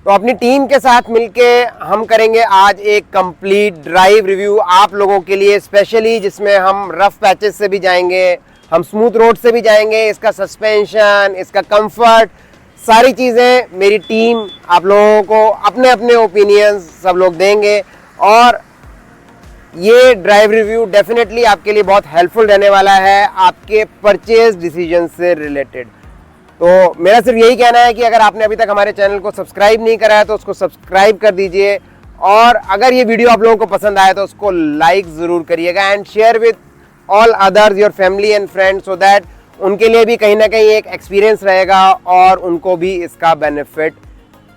तो अपनी टीम के साथ मिलके हम करेंगे आज एक कंप्लीट ड्राइव रिव्यू आप लोगों के लिए स्पेशली, जिसमें हम रफ पैचेस से भी जाएंगे, हम स्मूथ रोड से भी जाएंगे, इसका सस्पेंशन, इसका कंफर्ट, सारी चीज़ें मेरी टीम आप लोगों को अपने अपने ओपिनियंस सब लोग देंगे। और ये ड्राइव रिव्यू डेफिनेटली आपके लिए बहुत हेल्पफुल रहने वाला है आपके परचेज डिसीजन से रिलेटेड। तो मेरा सिर्फ यही कहना है कि अगर आपने अभी तक हमारे चैनल को सब्सक्राइब नहीं करा है तो उसको सब्सक्राइब कर दीजिए, और अगर ये वीडियो आप लोगों को पसंद आए तो उसको लाइक ज़रूर करिएगा and share with all others, your family and friends, so that उनके लिए भी कहीं ना कहीं एक एक्सपीरियंस रहेगा और उनको भी इसका बेनिफिट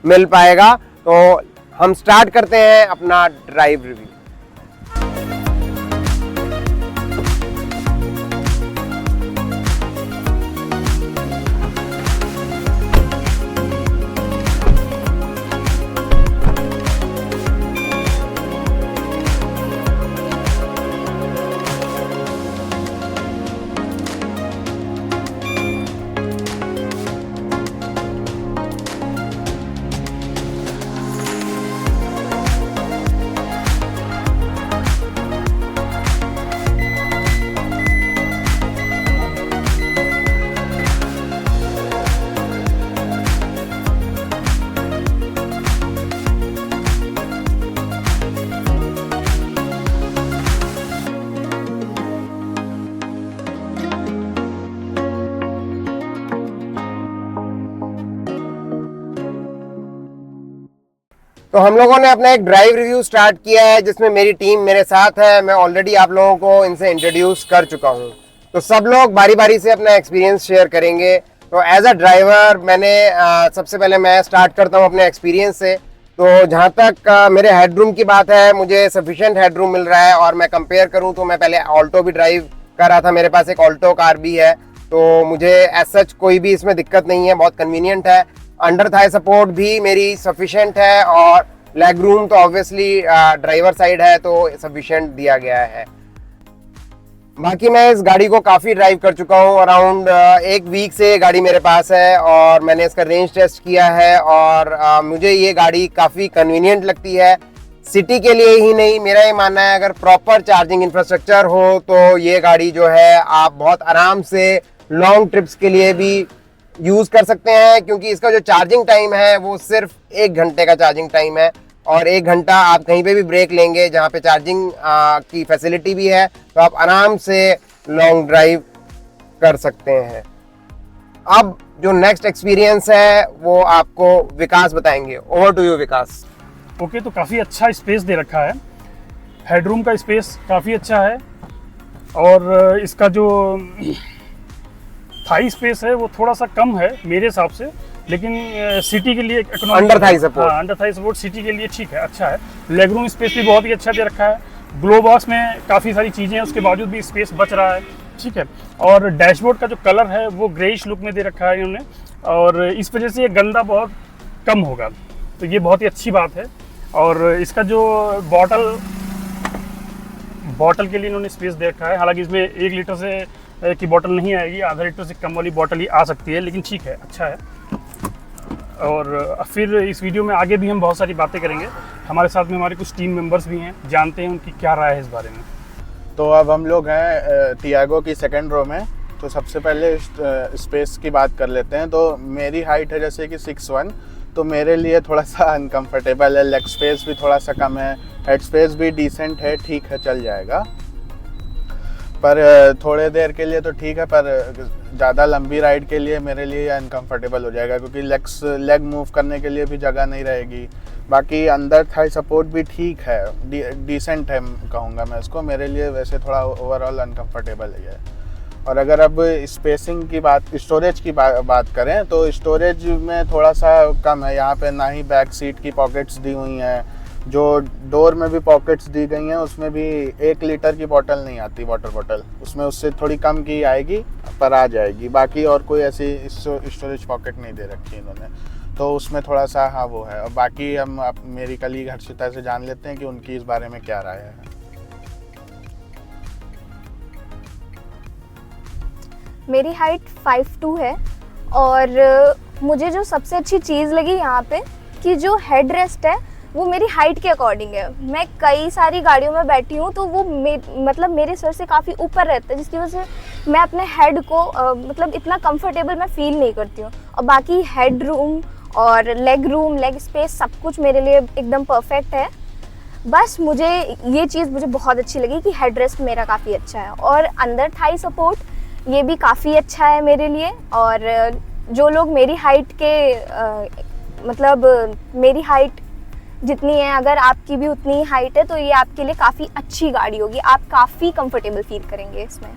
मिल पाएगा। तो हम स्टार्ट करते हैं अपना ड्राइव रिव्यू। तो हम लोगों ने अपना एक ड्राइव रिव्यू स्टार्ट किया है जिसमें मेरी टीम मेरे साथ है। मैं ऑलरेडी आप लोगों को इनसे इंट्रोड्यूस कर चुका हूं, तो सब लोग बारी बारी से अपना एक्सपीरियंस शेयर करेंगे। तो एज अ ड्राइवर मैंने सबसे पहले मैं स्टार्ट करता हूं अपने एक्सपीरियंस से। तो जहां तक मेरे हेडरूम की बात है, मुझे सफिशिएंट हेडरूम मिल रहा है, और मैं कंपेयर करूं तो मैं पहले ऑल्टो भी ड्राइव कर रहा था, मेरे पास एक ऑल्टो कार भी है, तो मुझे एज सच कोई भी इसमें दिक्कत नहीं है, बहुत कन्वीनियंट है। अंडर थाई सपोर्ट भी मेरी सफिशिएंट है, और लेग रूम तो ऑब्वियसली ड्राइवर साइड है तो सफिशिएंट दिया गया है। बाकी मैं इस गाड़ी को काफ़ी ड्राइव कर चुका हूँ, अराउंड एक वीक से गाड़ी मेरे पास है, और मैंने इसका रेंज टेस्ट किया है, और मुझे ये गाड़ी काफ़ी कन्वीनियंट लगती है। सिटी के लिए ही नहीं, मेरा ये मानना है अगर प्रॉपर चार्जिंग इंफ्रास्ट्रक्चर हो तो ये गाड़ी जो है आप बहुत आराम से लॉन्ग ट्रिप्स के लिए भी यूज़ कर सकते हैं, क्योंकि इसका जो चार्जिंग टाइम है वो सिर्फ 1 घंटे का चार्जिंग टाइम है, और 1 घंटा आप कहीं पे भी ब्रेक लेंगे जहाँ पे चार्जिंग की फैसिलिटी भी है, तो आप आराम से लॉन्ग ड्राइव कर सकते हैं। अब जो नेक्स्ट एक्सपीरियंस है वो आपको विकास बताएंगे। Over to you Vikas. Okay, तो काफ़ी अच्छा स्पेस दे रखा है, हेडरूम का स्पेस काफ़ी अच्छा है, और इसका जो थाई स्पेस है वो थोड़ा सा कम है मेरे हिसाब से, लेकिन सिटी के लिए अंडर थाई सपोर्ट सिटी के लिए ठीक है, अच्छा है। लेग रूम स्पेस भी बहुत ही अच्छा दे रखा है, ग्लो बॉक्स में काफ़ी सारी चीज़ें हैं, उसके बावजूद भी स्पेस बच रहा है, ठीक है। और डैशबोर्ड का जो कलर है वो ग्रेइश लुक में दे रखा है इन्होंने, और इस वजह से ये गंदा बहुत कम होगा, तो ये बहुत ही अच्छी बात है। और इसका जो बॉटल के लिए इन्होंने स्पेस दे रखा है, हालांकि इसमें 1 लीटर से की बोतल नहीं आएगी, आधा लीटर से कम वाली बोतल ही आ सकती है, लेकिन ठीक है, अच्छा है। और फिर इस वीडियो में आगे भी हम बहुत सारी बातें करेंगे, हमारे साथ में हमारे कुछ टीम मेंबर्स भी हैं, जानते हैं उनकी क्या राय है इस बारे में। तो अब हम लोग हैं टियागो की सेकंड रो में। तो सबसे पहले स्पेस की बात कर लेते हैं। तो मेरी हाइट है जैसे कि 6'1", तो मेरे लिए थोड़ा सा अनकंफर्टेबल है, लेग स्पेस भी थोड़ा सा कम है, हेड स्पेस भी डिसेंट है, ठीक है, चल जाएगा, पर थोड़े देर के लिए तो ठीक है, पर ज़्यादा लंबी राइड के लिए मेरे लिए अनकंफर्टेबल हो जाएगा, क्योंकि लेग मूव करने के लिए भी जगह नहीं रहेगी। बाकी अंदर थाई सपोर्ट भी ठीक है, डिसेंट है कहूँगा मैं इसको, मेरे लिए वैसे थोड़ा ओवरऑल अनकंफर्टेबल है। और अगर अब स्पेसिंग की बात, स्टोरेज की बात करें तो स्टोरेज में थोड़ा सा कम है, यहाँ पे ना ही बैक सीट की पॉकेट्स दी हुई हैं, जो डोर में भी पॉकेट्स दी गई हैं उसमें भी 1 लीटर की बोतल नहीं आती, वाटर बोतल, उसमें उससे थोड़ी कम की आएगी पर आ जाएगी। बाकी और कोई ऐसी स्टोरेज पॉकेट नहीं दे रखी इन्होंने, तो उसमें थोड़ा सा हाँ वो है। और बाकी हम मेरी कलीग हर्षिता से जान लेते हैं कि उनकी इस बारे में क्या राय है। मेरी हाइट 5'2" है, और मुझे जो सबसे अच्छी चीज़ लगी यहाँ पे कि जो हेड रेस्ट है वो मेरी हाइट के अकॉर्डिंग है। मैं कई सारी गाड़ियों में बैठी हूँ तो वो मतलब मेरे सर से काफ़ी ऊपर रहता है, जिसकी वजह से मैं अपने हेड को मतलब इतना कंफर्टेबल मैं फील नहीं करती हूँ। और बाकी हेड रूम और लेग स्पेस सब कुछ मेरे लिए एकदम परफेक्ट है। बस मुझे ये चीज़ मुझे बहुत अच्छी लगी कि हेड रेस्ट मेरा काफ़ी अच्छा है, और अंदर थाई सपोर्ट ये भी काफ़ी अच्छा है मेरे लिए। और जो लोग मेरी हाइट के मतलब मेरी हाइट जितनी है, अगर आपकी भी उतनी ही हाइट है तो ये आपके लिए काफ़ी अच्छी गाड़ी होगी, आप काफ़ी कंफर्टेबल फील करेंगे इसमें।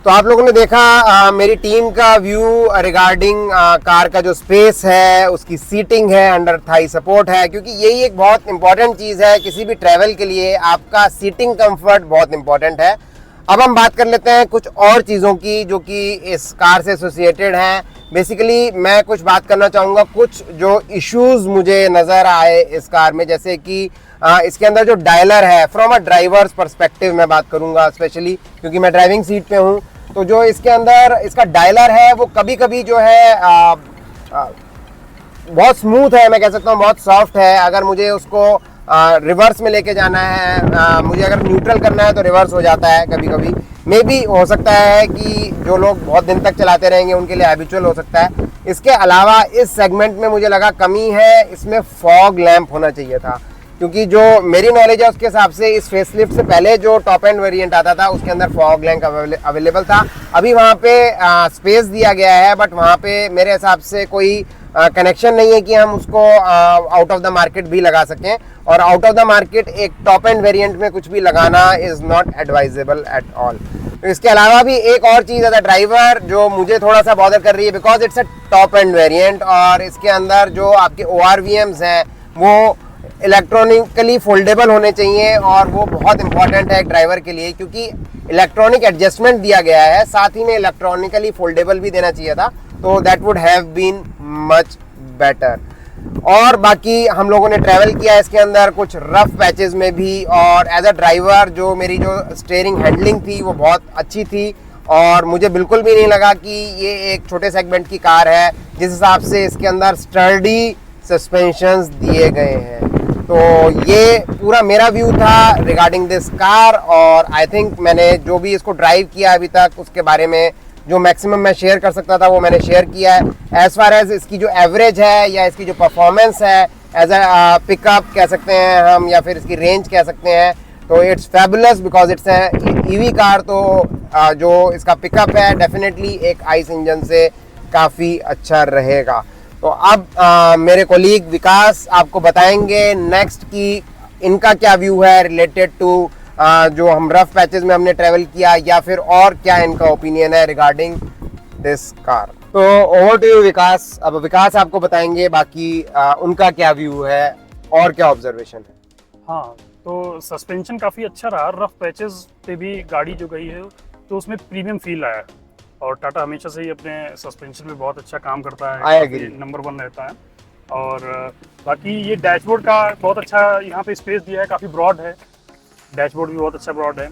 तो आप लोगों ने देखा मेरी टीम का व्यू रिगार्डिंग कार का जो स्पेस है, उसकी सीटिंग है, अंडर थाई सपोर्ट है, क्योंकि यही एक बहुत इंपॉर्टेंट चीज़ है किसी भी ट्रैवल के लिए। आपका सीटिंग कंफर्ट बहुत इंपॉर्टेंट है। अब हम बात कर लेते हैं कुछ और चीज़ों की जो कि इस कार से एसोसिएटेड हैं। बेसिकली मैं कुछ बात करना चाहूँगा, कुछ जो इश्यूज मुझे नज़र आए इस कार में, जैसे कि इसके अंदर जो डायलर है, फ्रॉम अ ड्राइवर्स पर्सपेक्टिव मैं बात करूँगा स्पेशली, क्योंकि मैं ड्राइविंग सीट पे हूँ। तो जो इसके अंदर इसका डायलर है वो कभी कभी जो है बहुत स्मूथ है, मैं कह सकता हूँ बहुत सॉफ्ट है। अगर मुझे उसको रिवर्स में लेके जाना है, मुझे अगर न्यूट्रल करना है तो रिवर्स हो जाता है कभी कभी। मे बी हो सकता है कि जो लोग बहुत दिन तक चलाते रहेंगे उनके लिए हैबिचुअल हो सकता है। इसके अलावा इस सेगमेंट में मुझे लगा कमी है, इसमें फॉग लैंप होना चाहिए था, क्योंकि जो मेरी नॉलेज है उसके हिसाब से इस फेसलिफ्ट से पहले जो टॉप एंड वेरिएंट आता था उसके अंदर फॉग लैंप अवेलेबल था। अभी वहाँ पे स्पेस दिया गया है, बट वहाँ पे मेरे हिसाब से कोई कनेक्शन नहीं है कि हम उसको आउट ऑफ द मार्केट भी लगा सकें, और आउट ऑफ द मार्केट एक टॉप एंड वेरिएंट में कुछ भी लगाना is not advisable at all. तो इसके अलावा भी एक और चीज़ एज अ ड्राइवर जो मुझे थोड़ा सा बॉदर कर रही है, because it's a top end variant, और इसके अंदर जो आपके ORVMs हैं वो इलेक्ट्रॉनिकली फोल्डेबल होने चाहिए, और वो बहुत इंपॉर्टेंट है एक ड्राइवर के लिए, क्योंकि इलेक्ट्रॉनिक एडजस्टमेंट दिया गया है, साथ ही में इलेक्ट्रॉनिकली फोल्डेबल भी देना चाहिए था, तो that would have been much better. और बाकी हम लोगों ने ट्रैवल किया इसके अंदर कुछ रफ पैचेस में भी, और एज अ ड्राइवर जो मेरी जो स्टीयरिंग हैंडलिंग थी वो बहुत अच्छी थी, और मुझे बिल्कुल भी नहीं लगा कि ये एक छोटे सेगमेंट की कार है जिस हिसाब से इसके अंदर स्टर्डी सस्पेंशंस दिए गए हैं। तो ये पूरा मेरा व्यू था रिगार्डिंग दिस कार, और आई थिंक मैंने जो भी इसको ड्राइव किया अभी तक उसके बारे में जो मैक्सिमम मैं शेयर कर सकता था वो मैंने शेयर किया है। एज फार एज इसकी जो एवरेज है या इसकी जो परफॉर्मेंस है, एज अ पिकअप कह सकते हैं हम, या फिर इसकी रेंज कह सकते हैं, तो it's fabulous because it's EV car. तो जो इसका पिकअप है डेफिनेटली एक आइस इंजन से काफ़ी अच्छा रहेगा। तो अब मेरे कोलीग विकास आपको बताएंगे नेक्स्ट कि इनका क्या व्यू है रिलेटेड टू जो हम रफ पैचेस में हमने ट्रैवल किया, या फिर और क्या इनका ओपिनियन है रिगार्डिंग दिस कार। तो ओवर टू यू विकास। अब विकास आपको बताएंगे बाकी उनका क्या व्यू है और क्या ऑब्जर्वेशन है। हाँ, तो सस्पेंशन काफ़ी अच्छा रहा, रफ पैचेस पे भी गाड़ी जो गई है तो उसमें प्रीमियम फील आया, और टाटा हमेशा से ही अपने सस्पेंशन में बहुत अच्छा काम करता है, नंबर 1 रहता है। और बाकी ये डैशबोर्ड का बहुत अच्छा यहाँ पे स्पेस दिया है, काफ़ी ब्रॉड है, डैशबोर्ड भी बहुत अच्छा ब्रॉड है,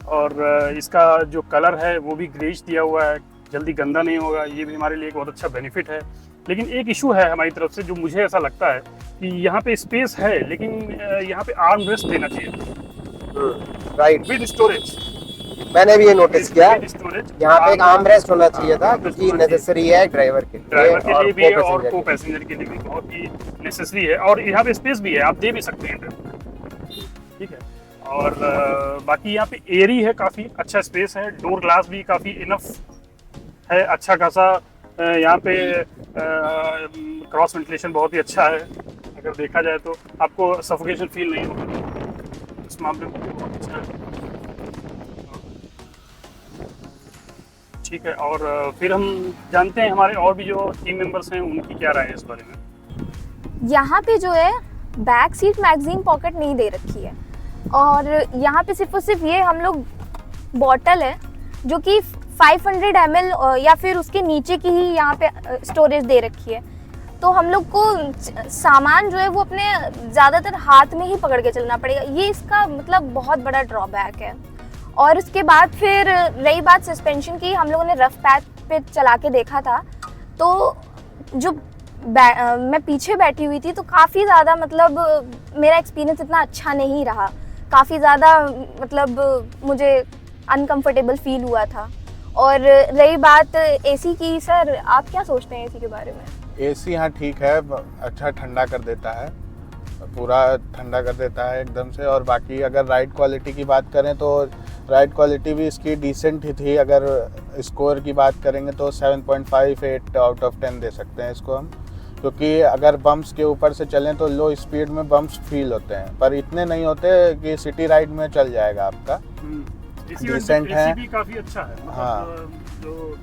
और इसका जो कलर है वो भी ग्रेश दिया हुआ है, जल्दी गंदा नहीं होगा, ये भी हमारे लिए एक बहुत अच्छा बेनिफिट है। लेकिन एक इशू है हमारी तरफ से जो मुझे ऐसा लगता है कि यहाँ पे स्पेस है, लेकिन यहाँ पे आर्म रेस्ट देना चाहिए, राइट, विद स्टोरेज। मैंने भी ये नोटिस किया, यहाँ पे एक आर्म रेस्ट होना चाहिए था, क्योंकि नेसेसरी है ड्राइवर के लिए भी और को पैसेंजर के लिए भी बहुत ही नेसेसरी है, और यहाँ पे स्पेस भी है, आप दे भी सकते हैं, ठीक है। और बाकी यहाँ पे एयरी है, काफ़ी अच्छा स्पेस है, डोर ग्लास भी काफ़ी इनफ है, अच्छा खासा। यहाँ पे क्रॉस वेंटिलेशन बहुत ही अच्छा है, अगर देखा जाए तो आपको सफोकेशन फील नहीं होगा, इस मामले में बहुत अच्छा है, ठीक है। और फिर हम जानते हैं हमारे और भी जो टीम मेंबर्स हैं उनकी क्या राय है इस बारे में। यहाँ पे जो है बैक सीट मैगजीन पॉकेट नहीं दे रखी है, और यहाँ पे सिर्फ और सिर्फ ये हम लोग बॉटल है जो कि 500 ml या फिर उसके नीचे की ही यहाँ पे स्टोरेज दे रखी है। तो हम लोग को सामान जो है वो अपने ज़्यादातर हाथ में ही पकड़ के चलना पड़ेगा, ये इसका मतलब बहुत बड़ा ड्रॉबैक है। और उसके बाद फिर रही बात सस्पेंशन की, हम लोगों ने रफ पैच पे चला के देखा था, तो जो मैं पीछे बैठी हुई थी तो काफ़ी ज़्यादा मतलब मेरा एक्सपीरियंस इतना अच्छा नहीं रहा, काफ़ी ज़्यादा मतलब मुझे अनकंफर्टेबल फील हुआ था। और रही बात एसी की, सर आप क्या सोचते हैं एसी के बारे में? एसी हाँ ठीक है, अच्छा ठंडा कर देता है, पूरा ठंडा कर देता है एकदम से। और बाकी अगर राइड क्वालिटी की बात करें तो राइड क्वालिटी भी इसकी डिसेंट ही थी। अगर स्कोर की बात करेंगे तो 7.58 आउट ऑफ 10 दे सकते हैं इसको हम, क्योंकि अगर बम्प्स के ऊपर से चलें तो लो स्पीड में बम्प्स फील होते हैं, पर इतने नहीं होते कि सिटी राइड में चल जाएगा आपका। डिसेंट है, भी काफ़ी अच्छा है, मतलब हाँ। जो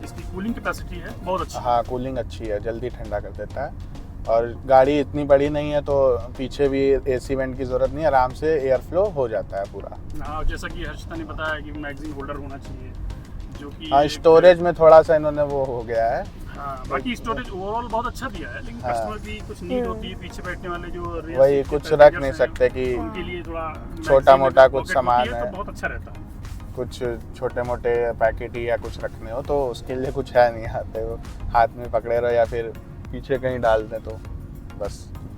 इसकी कूलिंग कैपेसिटी है बहुत अच्छी है। हाँ कूलिंग अच्छी है, जल्दी ठंडा कर देता है। और गाड़ी इतनी बड़ी नहीं है तो पीछे भी एसी वेंट की ज़रूरत नहीं, आराम से एयर फ्लो हो जाता है पूरा। हाँ, जैसा कि हर्षिता ने बताया कि मैगजीन होल्डर होना चाहिए, जो कि हाँ स्टोरेज में थोड़ा सा इन्होंने वो हो गया है। हाँ, बाकी स्टोरेज ओवरऑल बहुत अच्छा दिया है, लेकिन हाँ। कस्टमर की कुछ नीड होती है, पीछे बैठने वाले जो rear वही seat के कुछ रख passengers नहीं हैं, सकते कि उनके लिए थोड़ा छोटा मोटा maximum कुछ pocket सामान होती है। तो बहुत अच्छा रहता है। कुछ छोटे मोटे पैकेट ही या कुछ रखने हो तो उसके लिए कुछ है नहीं, आते वो हाथ में पकड़े रहो या फिर पीछे कहीं डाल दें तो बस।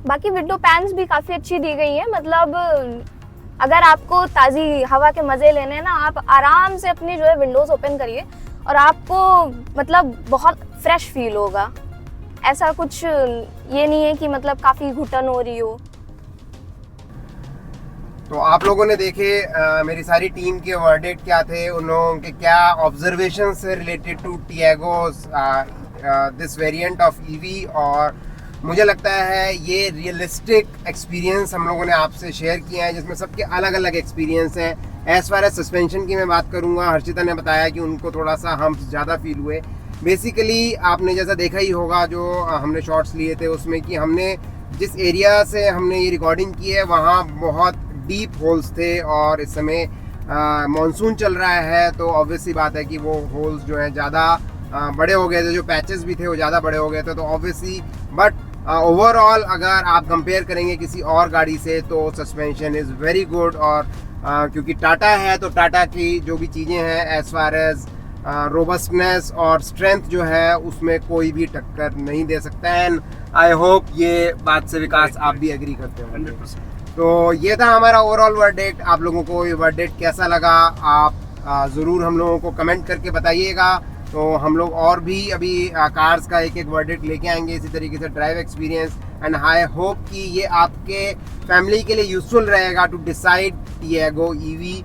बाकी विंडो पैन्स भी काफ़ी अच्छी दी गई है, मतलब अगर आपको ताज़ी हवा के मज़े लेने हैं ना, आप आराम से अपनी जो है विंडोज़ ओपन करिए और आपको मतलब बहुत फ्रेश फील होगा। ऐसा कुछ ये नहीं है कि मतलब काफ़ी घुटन हो रही हो। तो आप लोगों ने देखे मेरी सारी टीम के वर्डिक्ट क्या थे, उन लोगों के क्या ऑब्जर्वेशन से related to Tiago this variant of EV. और मुझे लगता है ये रियलिस्टिक एक्सपीरियंस हम लोगों ने आपसे शेयर किया है, जिसमें सबके अलग अलग एक्सपीरियंस हैं। एज फार एज सस्पेंशन की मैं बात करूंगा, हर्षिता ने बताया कि उनको थोड़ा सा हम्प्स ज़्यादा फील हुए। बेसिकली आपने जैसा देखा ही होगा जो हमने शॉट्स लिए थे उसमें, कि हमने जिस एरिया से हमने ये रिकॉर्डिंग की है वहाँ बहुत डीप होल्स थे, और इस समय मानसून चल रहा है तो ऑब्वियसली बात है कि वो होल्स जो हैं ज़्यादा बड़े हो गए थे, जो पैचेस भी थे वो ज़्यादा बड़े हो गए थे। तो ऑब्वियसली बट ओवरऑल अगर आप कंपेयर करेंगे किसी और गाड़ी से तो सस्पेंशन इज़ वेरी गुड। और क्योंकि टाटा है तो टाटा की जो भी चीज़ें हैं एज फार एज रोबस्टनेस और स्ट्रेंथ जो है उसमें कोई भी टक्कर नहीं दे सकता है। एंड आई होप ये बात से विकास आप भी एग्री करते हो। 100%। तो ये था हमारा ओवरऑल वर्डिक्ट। आप लोगों को ये वर्डिक्ट कैसा लगा आप ज़रूर हम लोगों को कमेंट करके बताइएगा। तो हम लोग और भी अभी कार्स का एक एक वर्डिक्ट लेके आएंगे इसी तरीके से drive experience. And I hope कि ये आपके फैमिली के लिए यूज़फुल रहेगा टू डिसाइड टियागो ईवी।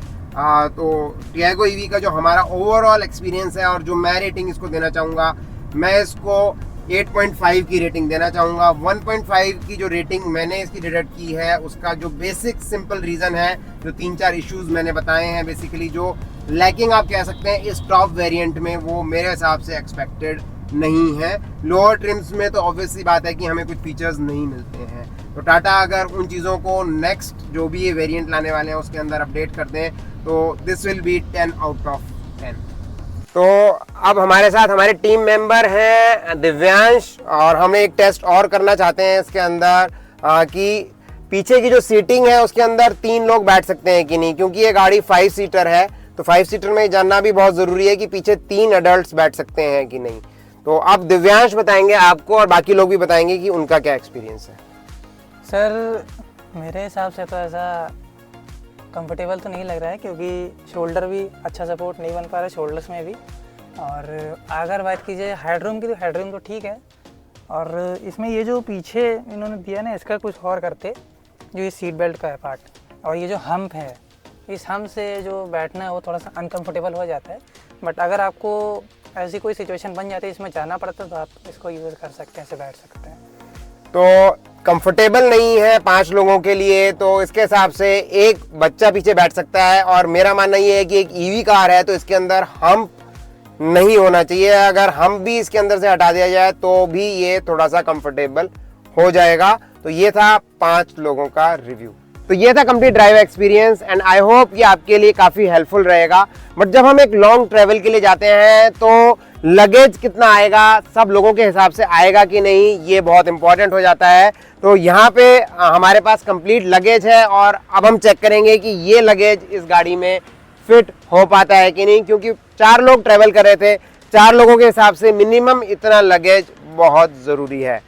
तो टियागो ईवी का जो हमारा ओवरऑल एक्सपीरियंस है और जो मैं रेटिंग इसको देना चाहूँगा, मैं इसको 8.5 की रेटिंग देना चाहूँगा। 1.5 की जो रेटिंग मैंने इसकी डिडक्ट की है उसका जो बेसिक सिंपल रीज़न है, जो 3-4 इश्यूज़ मैंने बताए हैं, बेसिकली जो लैकिंग आप कह सकते हैं इस टॉप वेरिएंट में, वो मेरे हिसाब से एक्सपेक्टेड नहीं है। लोअर ट्रिम्स में तो ऑब्वियसली बात है कि हमें कुछ फीचर्स नहीं मिलते हैं। तो टाटा अगर उन चीज़ों को नेक्स्ट जो भी ये वेरिएंट लाने वाले हैं उसके अंदर अपडेट कर दें तो this will be 10 out of 10। तो अब हमारे साथ हमारे टीम मेंबर हैं दिव्यांश, और हम एक टेस्ट और करना चाहते हैं इसके अंदर कि पीछे की जो सीटिंग है उसके अंदर 3 लोग बैठ सकते हैं कि नहीं, क्योंकि ये गाड़ी 5 सीटर है। तो 5 सीटर में जानना भी बहुत ज़रूरी है कि पीछे 3 अडल्ट्स बैठ सकते हैं कि नहीं। तो अब दिव्यांश बताएंगे आपको और बाकी लोग भी बताएंगे कि उनका क्या एक्सपीरियंस है। सर मेरे हिसाब से तो ऐसा कंफर्टेबल तो नहीं लग रहा है, क्योंकि शोल्डर भी अच्छा सपोर्ट नहीं बन पा रहा है शोल्डर्स में भी। और अगर बात कीजिए हेडरूम की तो हेडरूम तो ठीक है, और इसमें ये जो पीछे इन्होंने दिया ना इसका कुछ और करते, जो ये सीट बेल्ट का है पार्ट और ये जो हम्प है, इस हम्प से जो बैठना है वो थोड़ा सा अनकंफर्टेबल हो जाता है। बट अगर आपको ऐसी कोई सिचुएशन बन जाती है इसमें जाना पड़ता है तो आप इसको यूज़ कर सकते हैं, ऐसे बैठ सकते हैं। तो कंफर्टेबल नहीं है 5 लोगों के लिए, तो इसके हिसाब से एक बच्चा पीछे बैठ सकता है। और मेरा मानना ये है कि एक ईवी कार है तो इसके अंदर हम्प नहीं होना चाहिए। अगर हम भी इसके अंदर से हटा दिया जाए तो भी ये थोड़ा सा कंफर्टेबल हो जाएगा। तो ये था 5 लोगों का रिव्यू। तो ये था complete drive experience and I hope ये आपके लिए काफ़ी हेल्पफुल रहेगा। बट जब हम एक लॉन्ग ट्रैवल के लिए जाते हैं तो लगेज कितना आएगा, सब लोगों के हिसाब से आएगा कि नहीं, ये बहुत इंपॉर्टेंट हो जाता है। तो यहाँ पे हमारे पास कंप्लीट लगेज है और अब हम चेक करेंगे कि ये लगेज इस गाड़ी में फिट हो पाता है कि नहीं, क्योंकि 4 लोग ट्रैवल कर रहे थे। 4 लोगों के हिसाब से मिनिमम इतना लगेज बहुत ज़रूरी है।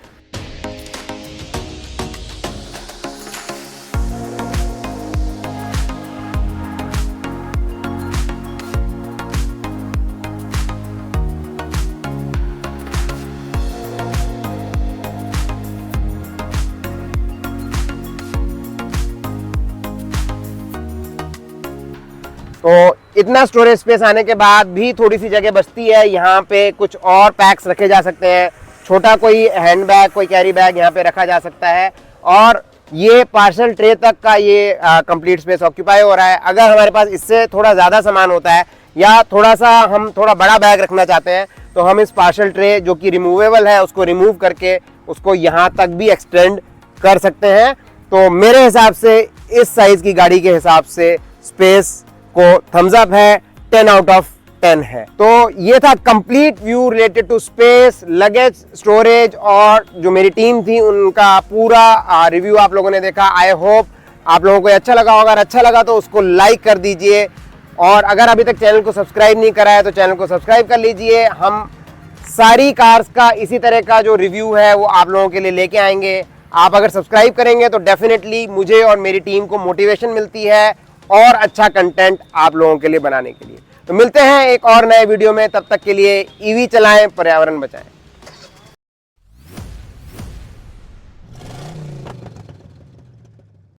तो इतना स्टोरेज स्पेस आने के बाद भी थोड़ी सी जगह बचती है। यहाँ पे कुछ और पैक्स रखे जा सकते हैं, छोटा कोई हैंड बैग, कोई कैरी बैग यहाँ पे रखा जा सकता है। और ये पार्सल ट्रे तक का ये कंप्लीट स्पेस ऑक्यूपाई हो रहा है। अगर हमारे पास इससे थोड़ा ज़्यादा सामान होता है या थोड़ा सा हम थोड़ा बड़ा बैग रखना चाहते हैं तो हम इस पार्सल ट्रे जो कि रिमूवेबल है उसको रिमूव करके उसको यहाँ तक भी एक्सटेंड कर सकते हैं। तो मेरे हिसाब से इस साइज की गाड़ी के हिसाब से स्पेस को थम्स अप है, 10 आउट ऑफ 10 है। तो ये था complete view related to space, luggage, storage और जो मेरी टीम थी उनका पूरा रिव्यू आप लोगों ने देखा। आई होप आप लोगों को अच्छा लगा होगा। अगर अच्छा लगा तो उसको लाइक कर दीजिए और अगर अभी तक चैनल को सब्सक्राइब नहीं करा है तो चैनल को सब्सक्राइब कर लीजिए। हम सारी कार्स का इसी तरह का जो रिव्यू है वो आप लोगों के लिए लेके आएंगे। आप अगर सब्सक्राइब करेंगे तो डेफिनेटली मुझे और मेरी टीम को मोटिवेशन मिलती है और अच्छा कंटेंट आप लोगों के लिए बनाने के लिए। तो मिलते हैं एक और नए वीडियो में, तब तक के लिए ईवी चलाएं, पर्यावरण बचाएं।